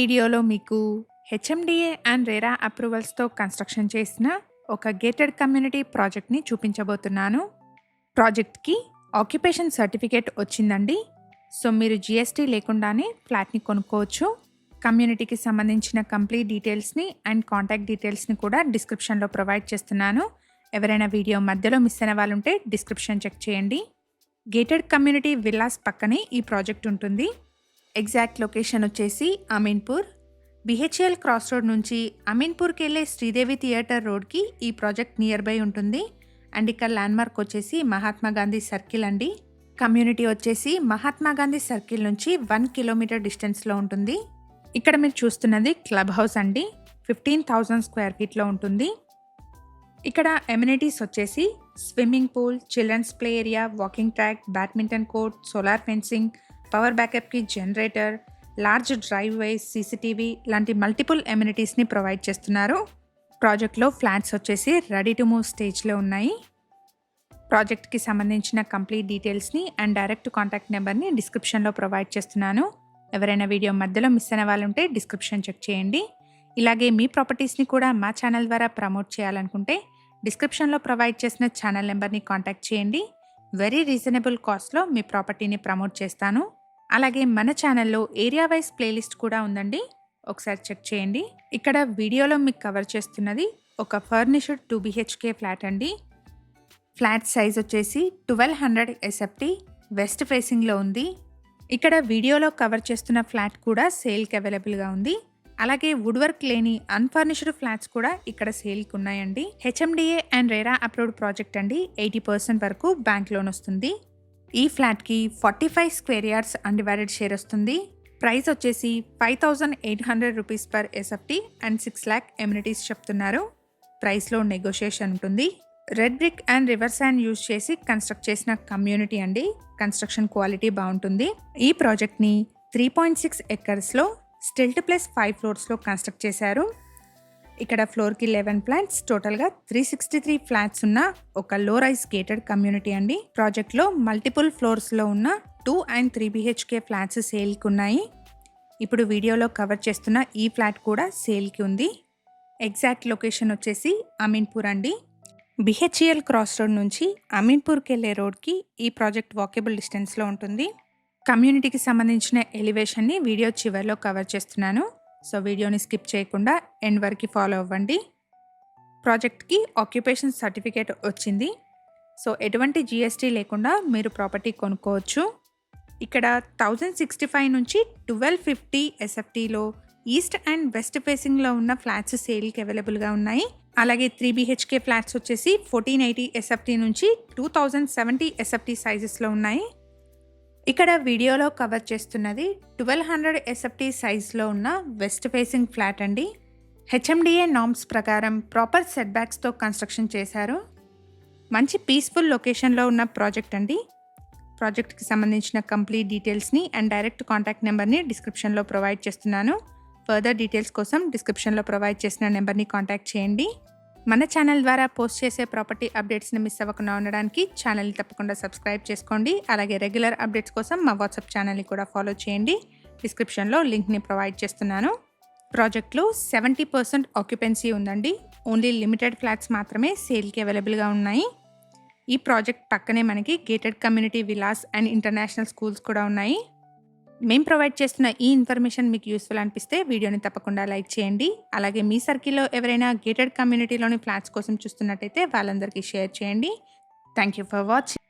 వీడియోలో మీకు HMDA and RERA అప్రూవల్స్తో construction చేసిన ఒక గేటెడ్ కమ్యూనిటీ ప్రాజెక్ట్ని చూపించబోతున్నాను. ప్రాజెక్ట్కి ఆక్యుపేషన్ సర్టిఫికేట్ వచ్చిందండి. సో మీరు జిఎస్టీ లేకుండానే ఫ్లాట్ని కొనుక్కోవచ్చు. కమ్యూనిటీకి సంబంధించిన కంప్లీట్ డీటెయిల్స్ని అండ్ కాంటాక్ట్ డీటెయిల్స్ని కూడా డిస్క్రిప్షన్లో ప్రొవైడ్ చేస్తున్నాను. ఎవరైనా వీడియో మధ్యలో మిస్ అయిన వాళ్ళు ఉంటే డిస్క్రిప్షన్ చెక్ చేయండి. గేటెడ్ కమ్యూనిటీ విల్లాస్ పక్కనే ఈ ప్రాజెక్ట్ ఉంటుంది. ఎగ్జాక్ట్ లొకేషన్ వచ్చేసి అమీన్పూర్. బిహెచ్ఎల్ క్రాస్ రోడ్ నుంచి అమీన్పూర్కి వెళ్ళే శ్రీదేవి థియేటర్ రోడ్కి ఈ ప్రాజెక్ట్ నియర్ బై ఉంటుంది. అండ్ ఇక్కడ ల్యాండ్మార్క్ వచ్చేసి మహాత్మా గాంధీ సర్కిల్ అండి. కమ్యూనిటీ వచ్చేసి మహాత్మా గాంధీ సర్కిల్ నుంచి 1 కిలోమీటర్ డిస్టెన్స్లో ఉంటుంది. ఇక్కడ మీరు చూస్తున్నది క్లబ్ హౌస్ అండి. 15,000 స్క్వేర్ ఫీట్లో ఉంటుంది. ఇక్కడ ఎమ్యూనిటీస్ వచ్చేసి swimming pool, children's play area, walking track, badminton court, solar fencing, power బ్యాకప్కి generator, large driveways, CCTV లాంటి మల్టిపుల్ ఎమ్యూనిటీస్ని ప్రొవైడ్ చేస్తున్నారు. ప్రాజెక్ట్లో ఫ్లాట్స్ వచ్చేసి రెడీ టు మూవ్ స్టేజ్లో ఉన్నాయి. ప్రాజెక్ట్కి సంబంధించిన కంప్లీట్ డీటెయిల్స్ని అండ్ డైరెక్ట్ కాంటాక్ట్ నెంబర్ని డిస్క్రిప్షన్లో ప్రొవైడ్ చేస్తున్నాను. ఎవరైనా వీడియో మధ్యలో మిస్ అయిన వాళ్ళు ఉంటే డిస్క్రిప్షన్ చెక్ చేయండి. ఇలాగే మీ ప్రాపర్టీస్ని కూడా మా ఛానల్ ద్వారా ప్రమోట్ చేయాలనుకుంటే డిస్క్రిప్షన్లో ప్రొవైడ్ చేసిన ఛానల్ నెంబర్ని కాంటాక్ట్ చేయండి. వెరీ రీజనబుల్ కాస్ట్లో మీ ప్రాపర్టీని ప్రమోట్ చేస్తాను. అలాగే మన ఛానల్లో ఏరియా వైజ్ ప్లేలిస్ట్ కూడా ఉందండి, ఒకసారి చెక్ చేయండి. ఇక్కడ వీడియోలో మీకు కవర్ చేస్తున్నది ఒక ఫర్నిష్డ్ 2 BHK ఫ్లాట్ అండి. ఫ్లాట్ సైజ్ వచ్చేసి 1200 SFT, వెస్ట్ ఫేసింగ్లో ఉంది. ఇక్కడ వీడియోలో కవర్ చేస్తున్న ఫ్లాట్ కూడా సేల్కి అవైలబుల్గా ఉంది. అలాగే వుడ్ వర్క్ లేని అన్ఫర్నిష్డ్ ఫ్లాట్స్ కూడా ఇక్కడ సేల్కి ఉన్నాయండి. HMDA and RERA approved project అండి. 80% వరకు బ్యాంక్ లోన్ వస్తుంది. ఈ ఫ్లాట్కి 45 స్క్వేర్ యార్డ్స్ అన్డివైడెడ్ షేర్ వస్తుంది. ప్రైస్ వచ్చేసి 5,800 rupees per SFT and 6 lakh amenities చెప్తున్నారు. ప్రైస్లో నెగోషియేషన్ ఉంటుంది. Red brick and river sand use చేసి కన్స్ట్రక్ట్ చేసిన కమ్యూనిటీ అండి. కన్స్ట్రక్షన్ క్వాలిటీ బాగుంటుంది. ఈ ప్రాజెక్ట్ని 3.6 ఎకర్స్లో స్టిల్ట్ ప్లస్ 5 ఫ్లోర్స్లో కన్స్ట్రక్ట్ చేశారు. ఇక్కడ ఫ్లోర్కి 11 ఫ్లాట్స్, టోటల్గా 363 ఫ్లాట్స్ ఉన్న ఒక లో రైజ్ గేటెడ్ కమ్యూనిటీ అండి. ప్రాజెక్ట్లో మల్టిపుల్ ఫ్లోర్స్లో ఉన్న 2 and 3 BHK ఫ్లాట్స్ సేల్కి ఉన్నాయి. ఇప్పుడు వీడియోలో కవర్ చేస్తున్న ఈ ఫ్లాట్ కూడా సేల్కి ఉంది. ఎగ్జాక్ట్ లొకేషన్ వచ్చేసి అమీన్పూర్ అండి. బిహెచ్ఎల్ క్రాస్ రోడ్ నుంచి అమీన్పూర్కి వెళ్ళే రోడ్కి ఈ ప్రాజెక్ట్ వాకేబుల్ డిస్టెన్స్లో ఉంటుంది. కమ్యూనిటీకి సంబంధించిన ఎలివేషన్ని వీడియో చివరిలో కవర్ చేస్తున్నాను. సో వీడియోని స్కిప్ చేయకుండా ఎండ్ వరకు ఫాలో అవ్వండి. ప్రాజెక్ట్కి ఆక్యుపేషన్ సర్టిఫికేట్ వచ్చింది. సో ఎటువంటి జిఎస్టీ లేకుండా మీరు ప్రాపర్టీ కొనుక్కోవచ్చు. ఇక్కడ 1065 నుంచి 1250 SFTలో ఈస్ట్ అండ్ వెస్ట్ ఫేసింగ్లో ఉన్న ఫ్లాట్స్ సేల్కి అవైలబుల్గా ఉన్నాయి. అలాగే 3 BHK ఫ్లాట్స్ వచ్చేసి 1480 SFT నుంచి 2070 SFT సైజెస్లో ఉన్నాయి. ఇక్కడ వీడియోలో కవర్ చేస్తున్నది 1200 SFT సైజ్లో ఉన్న వెస్ట్ ఫేసింగ్ ఫ్లాట్ అండి. హెచ్ఎండిఏ నార్మ్స్ ప్రకారం ప్రాపర్ సెట్ బ్యాక్స్తో కన్స్ట్రక్షన్ చేశారు. మంచి పీస్ఫుల్ లొకేషన్లో ఉన్న ప్రాజెక్ట్ అండి. ప్రాజెక్ట్కి సంబంధించిన కంప్లీట్ డీటెయిల్స్ని అండ్ డైరెక్ట్ కాంటాక్ట్ నెంబర్ని డిస్క్రిప్షన్లో ప్రొవైడ్ చేస్తున్నాను. ఫర్దర్ డీటెయిల్స్ కోసం డిస్క్రిప్షన్లో ప్రొవైడ్ చేసిన నెంబర్ని కాంటాక్ట్ చేయండి. మన ఛానల్ ద్వారా పోస్ట్ చేసే ప్రాపర్టీ అప్డేట్స్ని మిస్ అవ్వకుండా ఉండడానికి ఛానల్ని తప్పకుండా సబ్స్క్రైబ్ చేసుకోండి. అలాగే రెగ్యులర్ అప్డేట్స్ కోసం మా వాట్సాప్ ఛానల్ని కూడా ఫాలో చేయండి. డిస్క్రిప్షన్లో లింక్ని ప్రొవైడ్ చేస్తున్నాను. ప్రాజెక్ట్లో 70% ఆక్యుపెన్సీ ఉందండి. ఓన్లీ లిమిటెడ్ ఫ్లాట్స్ మాత్రమే సేల్కి అవైలబుల్గా ఉన్నాయి. ఈ ప్రాజెక్ట్ పక్కనే మనకి gated community Vilas and international schools కూడా ఉన్నాయి. మేము ప్రొవైడ్ చేస్తున్న ఈ ఇన్ఫర్మేషన్ మీకు యూస్ఫుల్ అనిపిస్తే వీడియోని తప్పకుండా లైక్ చేయండి. అలాగే మీ సర్కిల్లో ఎవరైనా గేటెడ్ కమ్యూనిటీలోని ఫ్లాట్స్ కోసం చూస్తున్నట్టయితే వాళ్ళందరికీ షేర్ చేయండి. Thank you for watching.